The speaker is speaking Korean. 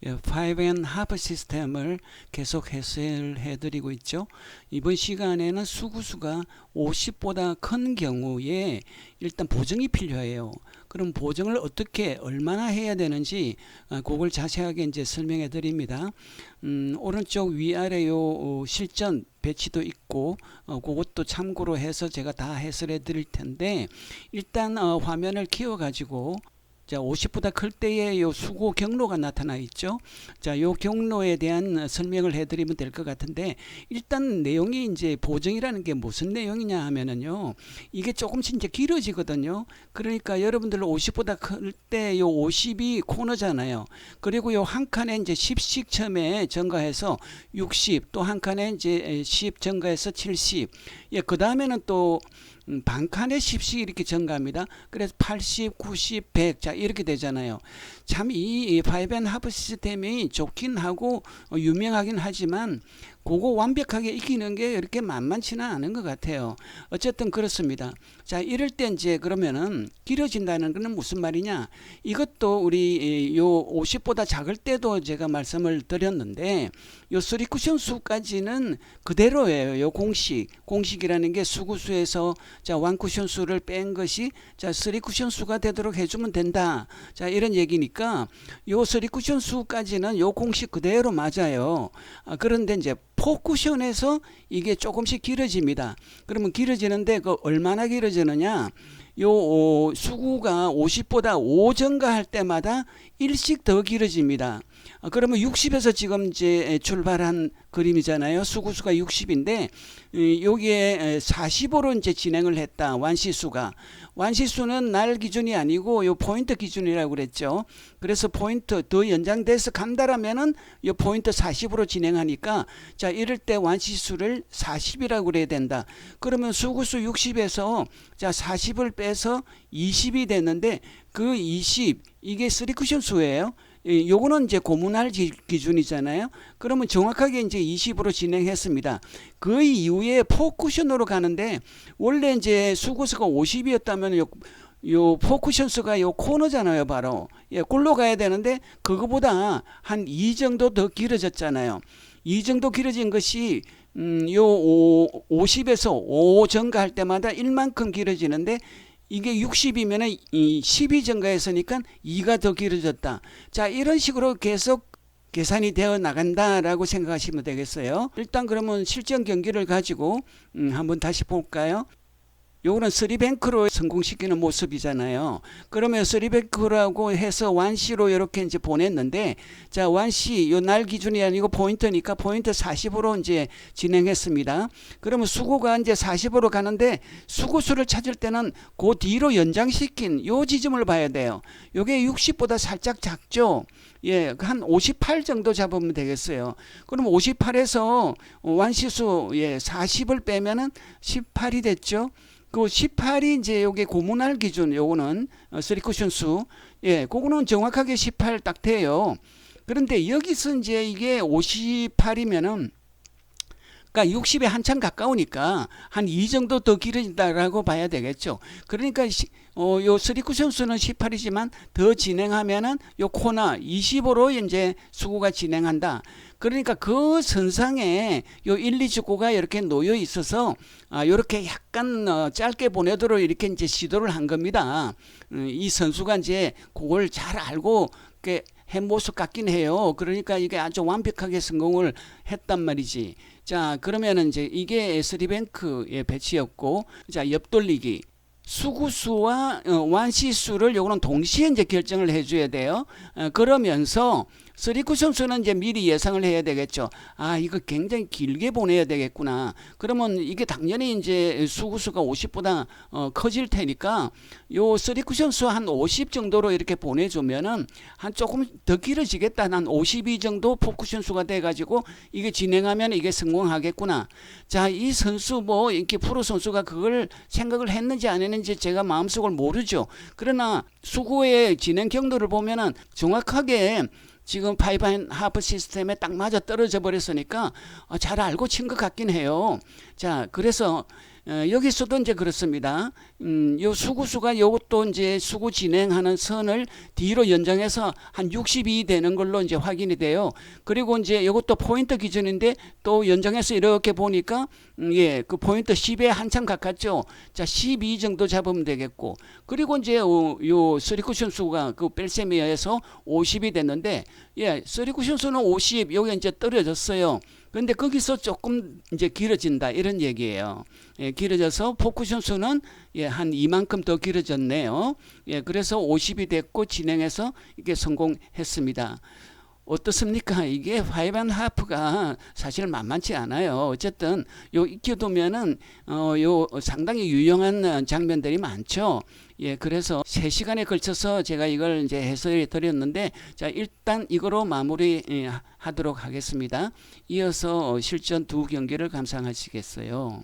5&1/2 시스템을 계속 해설해 드리고 있죠. 이번 시간에는 수구수가 50보다 큰 경우에 일단 보정이 필요해요. 그럼 보정을 어떻게 얼마나 해야 되는지 그걸 자세하게 이제 설명해 드립니다. 오른쪽 위아래 요 실전 배치도 있고 그것도 참고로 해서 제가 다 해설해 드릴 텐데, 일단 화면을 키워 가지고 자, 50보다 클 때의 요 수고 경로가 나타나 있죠. 자, 요 경로에 대한 설명을 해드리면 될 것 같은데, 일단 내용이 이제 보정이라는 게 무슨 내용이냐 하면은요, 이게 조금씩 이제 길어지거든요. 그러니까 여러분들 50보다 클 때 요 50이 코너잖아요. 그리고 요 한 칸에 이제 10씩 처음에 증가해서 60, 또 한 칸에 이제 10 증가해서 70. 예, 그 다음에는 또 반칸에 10씩 이렇게 증가합니다. 그래서 80, 90, 100, 자 이렇게 되잖아요. 참 이 5&1/2 시스템이 좋긴 하고 유명하긴 하지만 그거 완벽하게 익히는 게 이렇게 만만치는 않은 것 같아요. 어쨌든 그렇습니다. 자, 이럴 때 이제 그러면은 길어진다는 것은 무슨 말이냐? 이것도 우리 요 50보다 작을 때도 제가 말씀을 드렸는데, 요 3쿠션 수까지는 그대로예요. 요 공식이라는 게 수구수에서 자 1쿠션 수를 뺀 것이 자 3쿠션 수가 되도록 해주면 된다. 자, 이런 얘기니까 요 3쿠션 수까지는 요 공식 그대로 맞아요. 그런데 이제 4쿠션에서 이게 조금씩 길어집니다. 그러면 길어지는데 그 얼마나 길어지느냐? 요 수구가 50보다 5 증가할 때마다 1씩 더 길어집니다. 그러면 60에서 지금 이제 출발한 그림이잖아요. 수구수가 60인데 여기에 40으로 이제 진행을 했다. 완시수는 날 기준이 아니고 요 포인트 기준이라고 그랬죠. 그래서 포인트 더 연장돼서 간다라면은 요 포인트 40으로 진행하니까 자, 이럴 때 완시수를 40이라고 그래야 된다. 그러면 수구수 60에서 자 40을 빼서 20이 됐는데 그 20 이게 3쿠션 수예요. 요거는 이제 고문할 기준이잖아요. 그러면 정확하게 이제 20으로 진행했습니다. 그 이후에 4쿠션으로 가는데, 원래 이제 수구수가 50이었다면 요 4쿠션 수가 요 코너잖아요, 바로. 예, 꼴로 가야 되는데 그거보다 한 2 정도 더 길어졌잖아요. 2 정도 길어진 것이 요 50에서 5 증가할 때마다 1만큼 길어지는데, 이게 60이면 12 증가했으니까 2가 더 길어졌다. 자, 이런 식으로 계속 계산이 되어 나간다라고 생각하시면 되겠어요. 일단 그러면 실전 경기를 가지고 한번 다시 볼까요? 요거는 3뱅크로 성공시키는 모습이잖아요. 그러면 3뱅크라고 해서 완시로 이렇게 이제 보냈는데, 자, 완시 요 날 기준이 아니고 포인트니까 포인트 40으로 이제 진행했습니다. 그러면 수구가 이제 40으로 가는데, 수구수를 찾을 때는 그 뒤로 연장시킨 요 지점을 봐야 돼요. 요게 60보다 살짝 작죠. 예, 한 58 정도 잡으면 되겠어요. 그럼 58에서 완시수 40을 빼면은 18이 됐죠. 그 18이 이제 요게 고문할 기준, 요거는 3쿠션 수. 예, 그거는 정확하게 18 딱 돼요. 그런데 여기서 이제 이게 58이면은 그러니까 60에 한참 가까우니까 한 2 정도 더 길어진다라고 봐야 되겠죠. 그러니까 요 3쿠션 수는 18이지만 더 진행하면은 요 코너 20으로 이제 수구가 진행한다. 그러니까 그 선상에 요 1, 2주구가 이렇게 놓여 있어서 요렇게 약간 짧게 보내도록 이렇게 이제 시도를 한 겁니다. 이 선수가 이제 그걸 잘 알고 한 모습 같긴 해요. 그러니까 이게 아주 완벽하게 성공을 했단 말이지. 자, 그러면은 이제 이게 3뱅크의 배치였고, 자, 옆돌리기. 수구수와 완시수를 요거는 동시에 이제 결정을 해줘야 돼요. 그러면서 3쿠션 수는 이제 미리 예상을 해야 되겠죠. 아, 이거 굉장히 길게 보내야 되겠구나. 그러면 이게 당연히 이제 수구수가 50보다 커질 테니까 요 3쿠션 수 한 50 정도로 이렇게 보내주면은 한 조금 더 길어지겠다. 한 52 정도 4쿠션 수가 돼가지고 이게 진행하면 이게 성공하겠구나. 자, 이 선수 뭐 이렇게 프로 선수가 그걸 생각을 했는지 안 했는지 제가 마음속을 모르죠. 그러나 수구의 진행 경로를 보면은 정확하게 지금 5&1/2 시스템에 딱 맞아 떨어져 버렸으니까 잘 알고 친 것 같긴 해요. 자, 그래서 여기서도 이제 그렇습니다. 요 수구수가 요것도 이제 수구 진행하는 선을 뒤로 연장해서 한 60이 되는 걸로 이제 확인이 돼요. 그리고 이제 요것도 포인트 기준인데 또 연장해서 이렇게 보니까 예, 그 포인트 10에 한참 가깝죠. 자, 12 정도 잡으면 되겠고. 그리고 이제 요 쓰리쿠션 수가 그 뺄셈에 의해서 50이 됐는데 예, 쓰리쿠션 수는 50, 여기 이제 떨어졌어요. 근데 거기서 조금 이제 길어진다 이런 얘기예요. 예, 길어져서 포쿠션 수는 예, 한 이만큼 더 길어졌네요. 예, 그래서 50이 됐고 진행해서 이게 성공했습니다. 어떻습니까? 이게 5.5가 사실 만만치 않아요. 어쨌든 요 익혀두면은 요 상당히 유용한 장면들이 많죠. 예, 그래서 3시간에 걸쳐서 제가 이걸 이제 해설해 드렸는데, 자, 일단 이거로 마무리 하도록 하겠습니다. 이어서 실전 2경기를 감상하시겠어요.